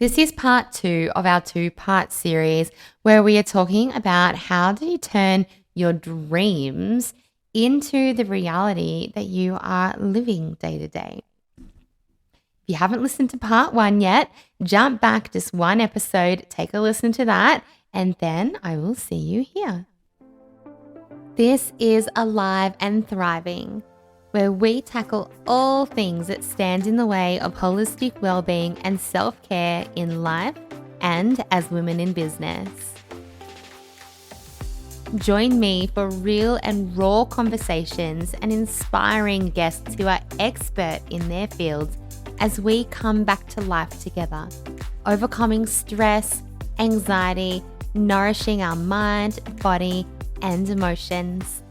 This is part 2 of our 2-part series where we are talking about how do you turn your dreams into the reality that you are living day to day. If you haven't listened to part 1 yet, jump back just one episode, take a listen to that, and then I will see you here. This is Alive and Thriving, where we tackle all things that stand in the way of holistic well-being and self-care in life and as women in business. Join me for real and raw conversations and inspiring guests who are expert in their fields as we come back to life together, overcoming stress, anxiety, nourishing our mind, body, and emotions.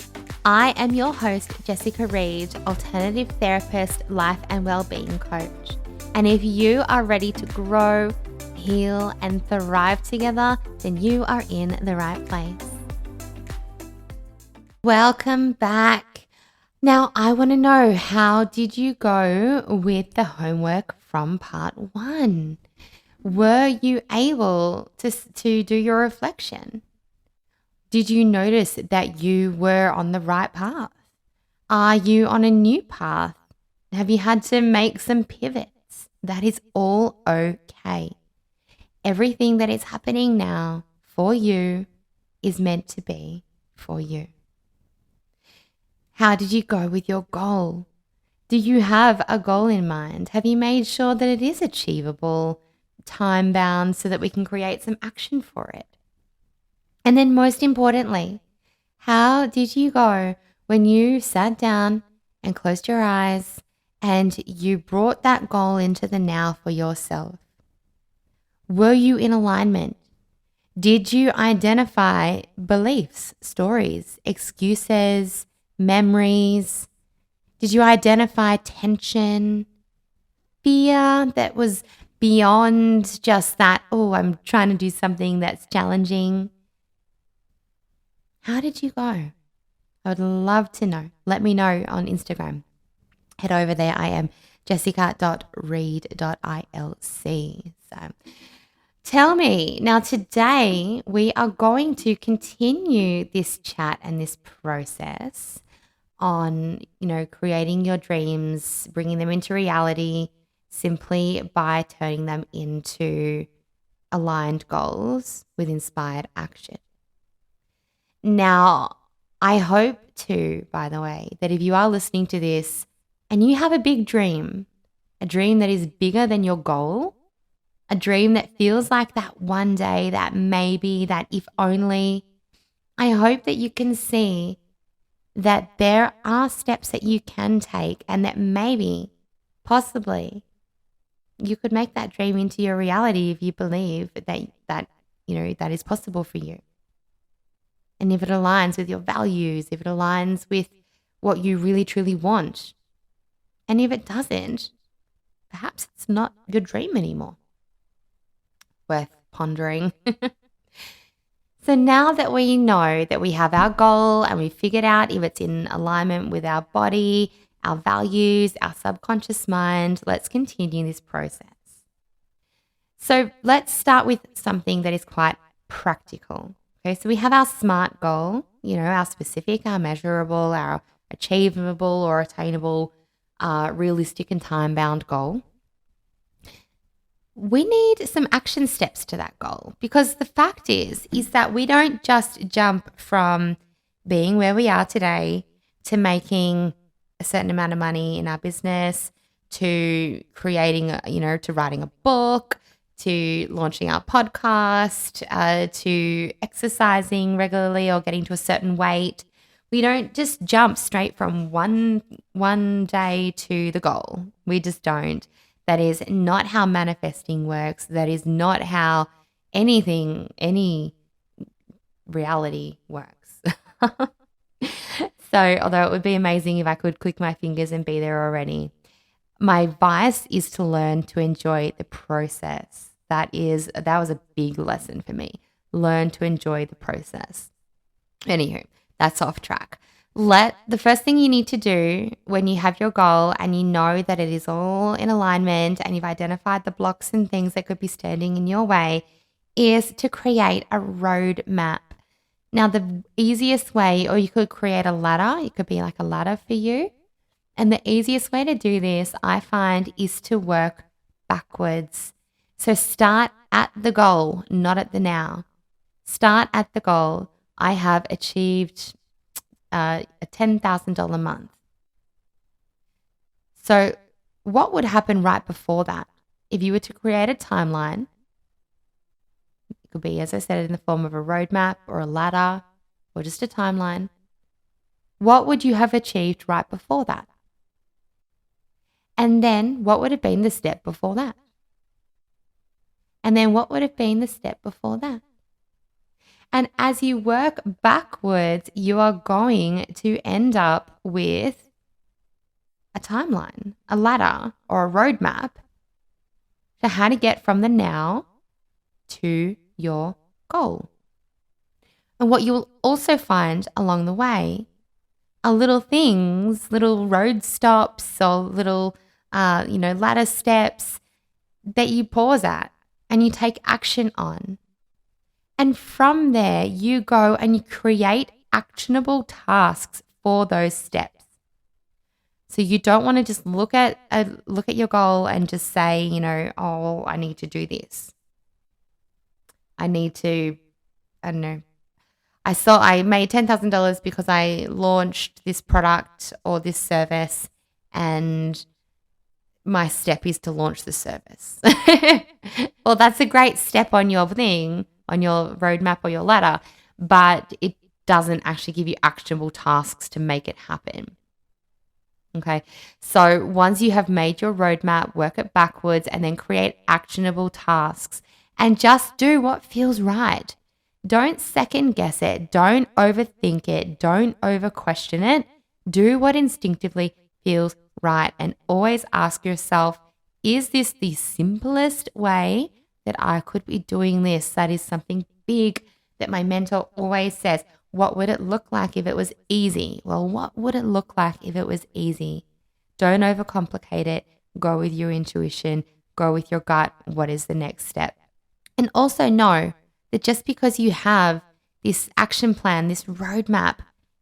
I am your host, Jessica Reed, alternative therapist, life and wellbeing coach. And if you are ready to grow, heal, and thrive together, then you are in the right place. Welcome back. Now, I want to know, how did you go with the homework from part 1? Were you able to do your reflection? Did you notice that you were on the right path? Are you on a new path? Have you had to make some pivots? That is all okay. Everything that is happening now for you is meant to be for you. How did you go with your goal? Do you have a goal in mind? Have you made sure that it is achievable, time-bound, so that we can create some action for it? And then most importantly, how did you go when you sat down and closed your eyes and you brought that goal into the now for yourself? Were you in alignment? Did you identify beliefs, stories, excuses, memories? Did you identify tension, fear that was beyond just that, oh, I'm trying to do something that's challenging? How did you go? I would love to know. Let me know on Instagram. Head over there. I am jessica.reed.ilc. So tell me. Now today we are going to continue this chat and this process on, creating your dreams, bringing them into reality simply by turning them into aligned goals with inspired action. Now, I hope too, by the way, that if you are listening to this and you have a big dream, a dream that is bigger than your goal, a dream that feels like that one day, that maybe, that if only, I hope that you can see that there are steps that you can take and that maybe, possibly, you could make that dream into your reality if you believe that is possible for you. And if it aligns with your values, if it aligns with what you really truly want. And if it doesn't, perhaps it's not your dream anymore. Worth pondering. So now that we know that we have our goal and we figured out if it's in alignment with our body, our values, our subconscious mind, let's continue this process. So let's start with something that is quite practical. Okay, so we have our SMART goal, our specific, our measurable, our achievable or attainable, realistic and time-bound goal. We need some action steps to that goal, because the fact is that we don't just jump from being where we are today to making a certain amount of money in our business, to creating, to writing a book, to launching our podcast, to exercising regularly or getting to a certain weight. We don't just jump straight from one day to the goal. We just don't. That is not how manifesting works. That is not how any reality works. So although it would be amazing if I could click my fingers and be there already, my advice is to learn to enjoy the process. That was a big lesson for me. Learn to enjoy the process. Anywho, that's off track. The first thing you need to do when you have your goal and you know that it is all in alignment and you've identified the blocks and things that could be standing in your way is to create a roadmap. Now, the easiest way, or you could create a ladder, it could be like a ladder for you. And the easiest way to do this, I find, is to work backwards. So start at the goal, not at the now. Start at the goal. I have achieved a $10,000 month. So what would happen right before that? If you were to create a timeline, it could be, as I said, in the form of a roadmap or a ladder or just a timeline. What would you have achieved right before that? And then what would have been the step before that? And then what would have been the step before that? And as you work backwards, you are going to end up with a timeline, a ladder, or a roadmap for how to get from the now to your goal. And what you'll also find along the way are little things, little road stops or little, ladder steps that you pause at and you take action on. And from there, you go and you create actionable tasks for those steps. So you don't want to just look at your goal and just say, oh, I need to do this. I need to, I don't know. I made $10,000 because I launched this product or this service, and my step is to launch the service. Well, that's a great step on your thing, on your roadmap or your ladder, but it doesn't actually give you actionable tasks to make it happen. Okay, so once you have made your roadmap, work it backwards and then create actionable tasks and just do what feels right. Don't second guess it. Don't overthink it. Don't over question it. Do what instinctively feels right and always ask yourself, is this the simplest way that I could be doing this? That is something big that my mentor always says. What would it look like if it was easy? Well, what would it look like if it was easy? Don't overcomplicate it. Go with your intuition. Go with your gut. What is the next step? And also know that just because you have this action plan, this roadmap,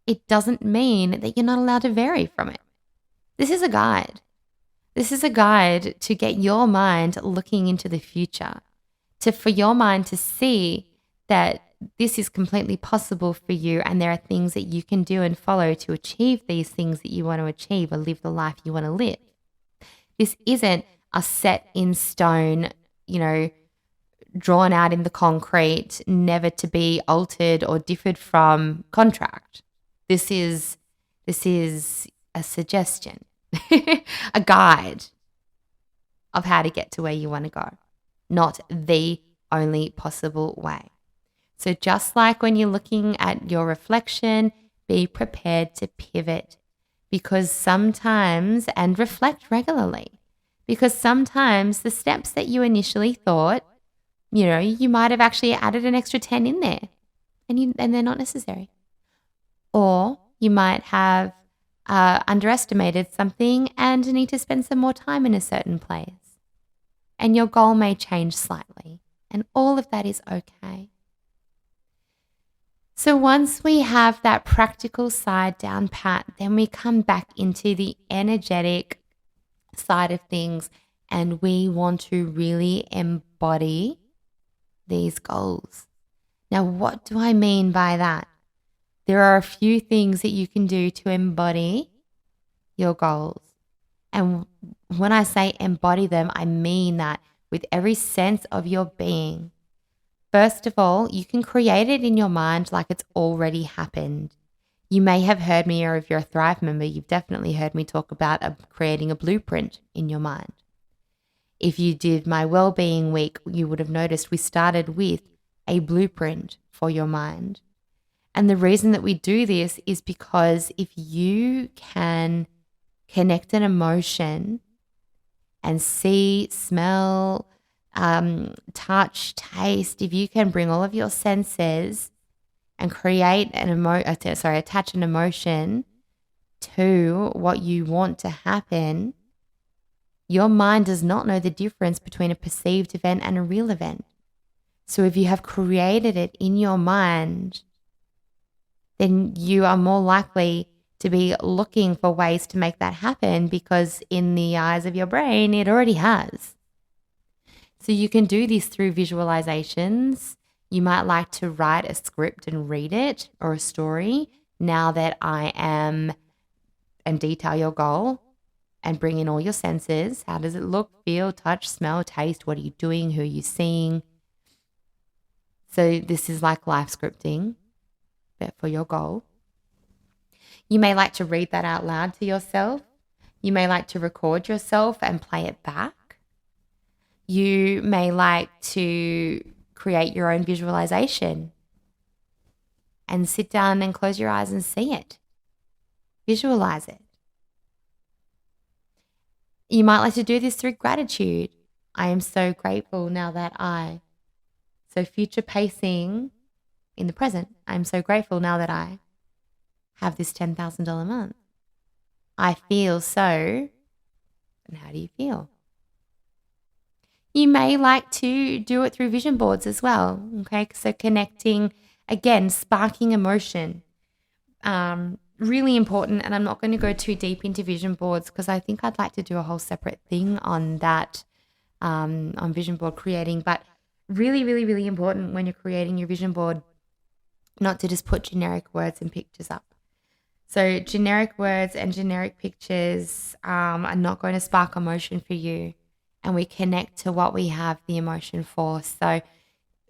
it doesn't mean that you're not allowed to vary from it. This is a guide. This is a guide to get your mind looking into the future, for your mind to see that this is completely possible for you and there are things that you can do and follow to achieve these things that you want to achieve or live the life you want to live. This isn't a set in stone, drawn out in the concrete, never to be altered or differed from contract. This is a suggestion, a guide of how to get to where you want to go, not the only possible way. So just like when you're looking at your reflection, be prepared to pivot and reflect regularly, because sometimes the steps that you initially thought, you might have actually added an extra 10 in there and they're not necessary. Or you might have underestimated something and need to spend some more time in a certain place. And your goal may change slightly, and all of that is okay. So once we have that practical side down pat, then we come back into the energetic side of things and we want to really embody these goals. Now, what do I mean by that? There are a few things that you can do to embody your goals. And when I say embody them, I mean that with every sense of your being. First of all, you can create it in your mind like it's already happened. You may have heard me, or if you're a Thrive member, you've definitely heard me talk about creating a blueprint in your mind. If you did my well-being week, you would have noticed we started with a blueprint for your mind. And the reason that we do this is because if you can connect an emotion and see, smell, touch, taste, if you can bring all of your senses and create attach an emotion to what you want to happen, your mind does not know the difference between a perceived event and a real event. So if you have created it in your mind, then you are more likely to be looking for ways to make that happen, because in the eyes of your brain, it already has. So you can do this through visualizations. You might like to write a script and read it, or a story. Now that I am, and detail your goal and bring in all your senses. How does it look, feel, touch, smell, taste? What are you doing? Who are you seeing? So this is like life scripting, but for your goal. You may like to read that out loud to yourself. You may like to record yourself and play it back. You may like to create your own visualization and sit down and close your eyes and see it. Visualize it. You might like to do this through gratitude. I am so grateful now that I. So future pacing in the present. I'm so grateful now that I have this $10,000 month. I feel so. And how do you feel? You may like to do it through vision boards as well. Okay, so connecting, again, sparking emotion. Really important. And I'm not going to go too deep into vision boards, because I think I'd like to do a whole separate thing on that, on vision board creating. But really, really, really important when you're creating your vision board, not to just put generic words and pictures up. So generic words and generic pictures are not going to spark emotion for you. And we connect to what we have the emotion for. So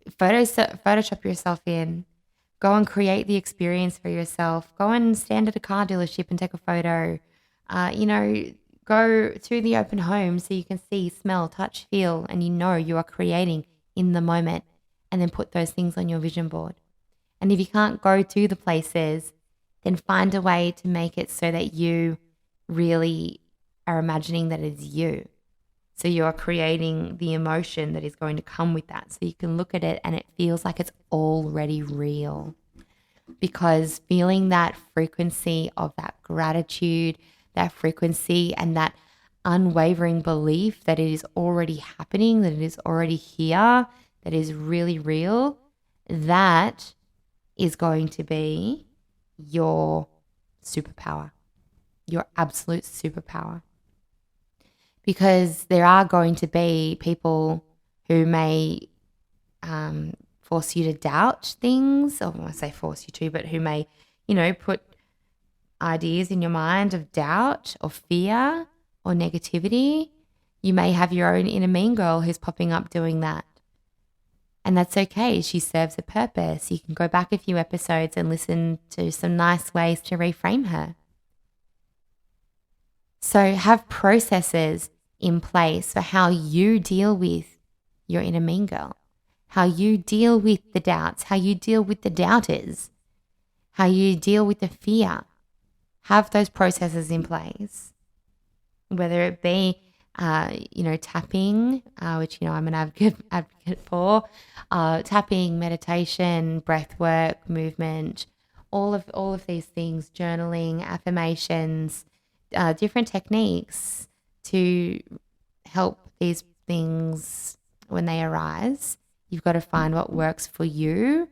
Photoshop yourself in. Go and create the experience for yourself. Go and stand at a car dealership and take a photo. Go through the open home so you can see, smell, touch, feel, and you are creating in the moment. And then put those things on your vision board. And if you can't go to the places, then find a way to make it so that you really are imagining that it's you. So you are creating the emotion that is going to come with that. So you can look at it and it feels like it's already real. Because feeling that frequency of that gratitude, that frequency and that unwavering belief that it is already happening, that it is already here, that is really real, that is going to be your superpower, your absolute superpower. Because there are going to be people who may force you to doubt things, or I say force you to, but who may, put ideas in your mind of doubt or fear or negativity. You may have your own inner mean girl who's popping up doing that. And that's okay. She serves a purpose. You can go back a few episodes and listen to some nice ways to reframe her. So have processes in place for how you deal with your inner mean girl, how you deal with the doubts, how you deal with the doubters, how you deal with the fear. Have those processes in place, whether it be, tapping, which, I'm an advocate for, tapping, meditation, breath work, movement, all of these things, journaling, affirmations, different techniques to help these things when they arise. You've got to find what works for you.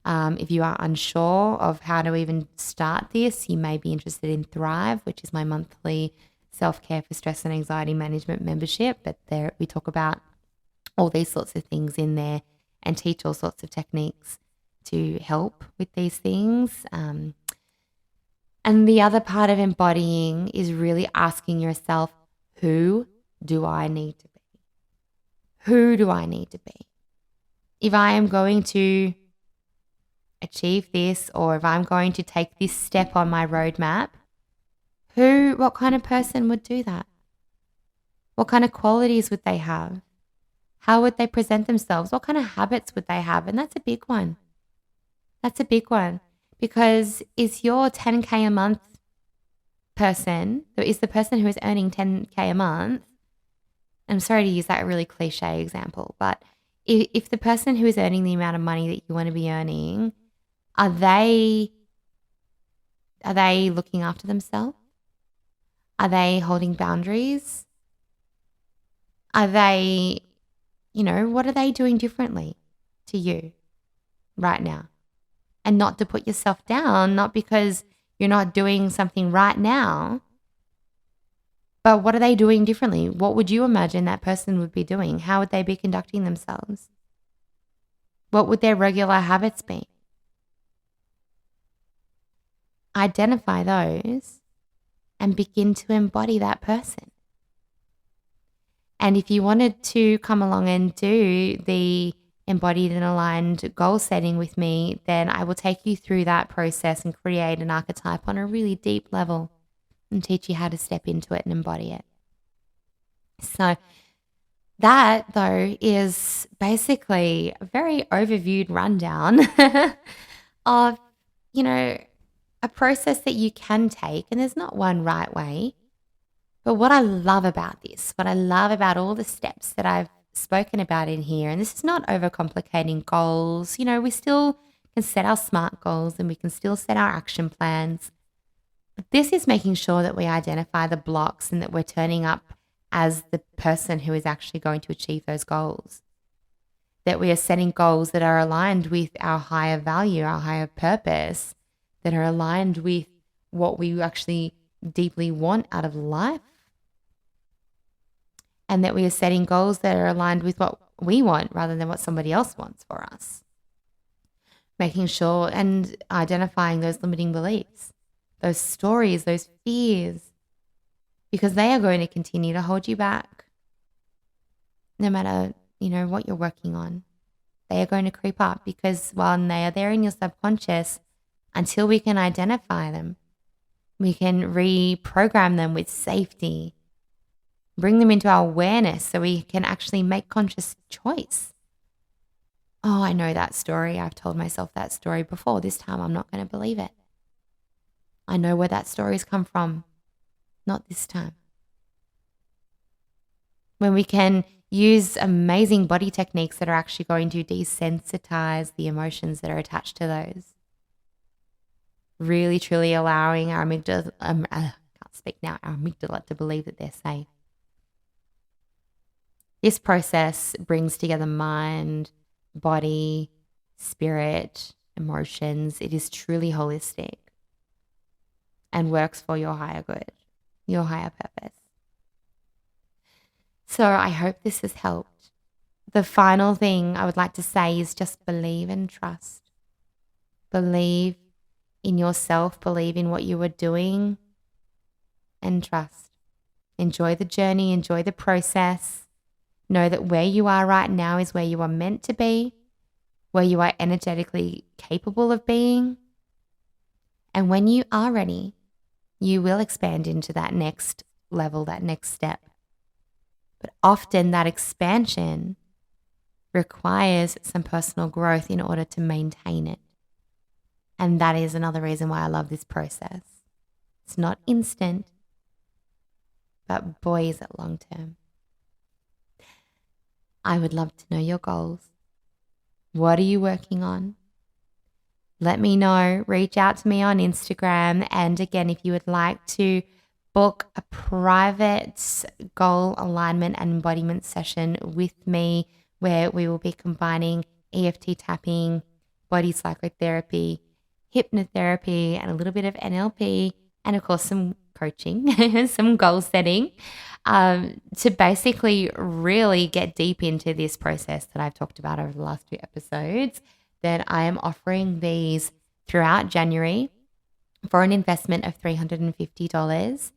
If you are unsure of how to even start this, you may be interested in Thrive, which is my monthly self-care for stress and anxiety management membership. But there we talk about all these sorts of things in there and teach all sorts of techniques to help with these things. And the other part of embodying is really asking yourself, who do I need to be? Who do I need to be? If I am going to achieve this, or if I'm going to take this step on my roadmap, what kind of person would do that? What kind of qualities would they have? How would they present themselves? What kind of habits would they have? And that's a big one. That's a big one, because is your 10K a month person, is the person who is earning 10K a month, I'm sorry to use that really cliche example, but if the person who is earning the amount of money that you want to be earning Are they looking after themselves? Are they holding boundaries? Are they, what are they doing differently to you right now? And not to put yourself down, not because you're not doing something right now, but what are they doing differently? What would you imagine that person would be doing? How would they be conducting themselves? What would their regular habits be? Identify those and begin to embody that person. And if you wanted to come along and do the embodied and aligned goal setting with me, then I will take you through that process and create an archetype on a really deep level and teach you how to step into it and embody it. So that, though, is basically a very overviewed rundown of, a process that you can take, and there's not one right way. But what I love about this, what I love about all the steps that I've spoken about in here, and this is not overcomplicating goals. We still can set our SMART goals and we can still set our action plans. But this is making sure that we identify the blocks and that we're turning up as the person who is actually going to achieve those goals. That we are setting goals that are aligned with our higher value, our higher purpose, that are aligned with what we actually deeply want out of life. And that we are setting goals that are aligned with what we want rather than what somebody else wants for us. Making sure and identifying those limiting beliefs, those stories, those fears, because they are going to continue to hold you back no matter, what you're working on. They are going to creep up because while they are there in your subconscious, until we can identify them, we can reprogram them with safety, bring them into our awareness so we can actually make conscious choice. Oh, I know that story. I've told myself that story before. This time I'm not going to believe it. I know where that story's come from. Not this time. When we can use amazing body techniques that are actually going to desensitize the emotions that are attached to those. Really, truly allowing our amygdala, I can't speak now, our amygdala to believe that they're safe. This process brings together mind, body, spirit, emotions. It is truly holistic and works for your higher good, your higher purpose. So I hope this has helped. The final thing I would like to say is just believe and trust. Believe in yourself, believe in what you are doing, and trust. Enjoy the journey, enjoy the process. Know that where you are right now is where you are meant to be, where you are energetically capable of being. And when you are ready, you will expand into that next level, that next step. But often that expansion requires some personal growth in order to maintain it. And that is another reason why I love this process. It's not instant, but boy, is it long term. I would love to know your goals. What are you working on? Let me know. Reach out to me on Instagram. And again, if you would like to book a private goal alignment and embodiment session with me, where we will be combining EFT tapping, body psychotherapy, hypnotherapy, and a little bit of NLP, and of course some coaching, some goal setting, to basically really get deep into this process that I've talked about over the last 2 episodes, then I am offering these throughout January for an investment of $350.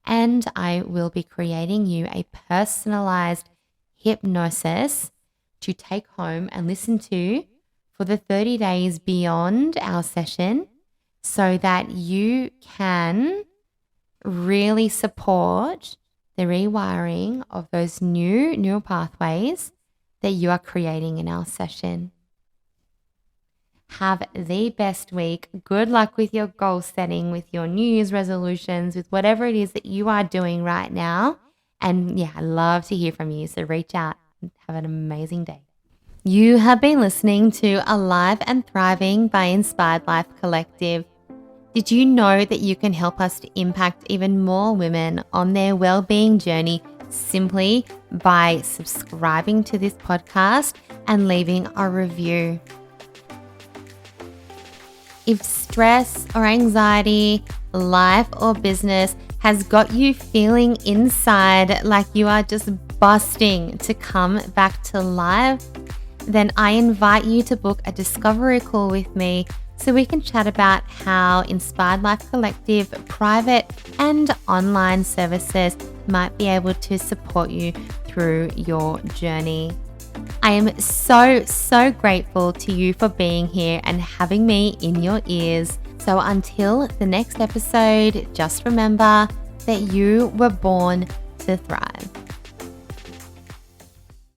And I will be creating you a personalized hypnosis to take home and listen to for the 30 days beyond our session, so that you can really support the rewiring of those new neural pathways that you are creating in our session. Have the best week. Good luck with your goal setting, with your New Year's resolutions, with whatever it is that you are doing right now. And yeah, I love to hear from you. So reach out and have an amazing day. You have been listening to Alive and Thriving by Inspired Life Collective. Did you know that you can help us to impact even more women on their well-being journey simply by subscribing to this podcast and leaving a review? If stress or anxiety, life or business has got you feeling inside like you are just busting to come back to life, then I invite you to book a discovery call with me so we can chat about how Inspired Life Collective private and online services might be able to support you through your journey. I am so grateful to you for being here and having me in your ears. So until the next episode, just remember that you were born to thrive.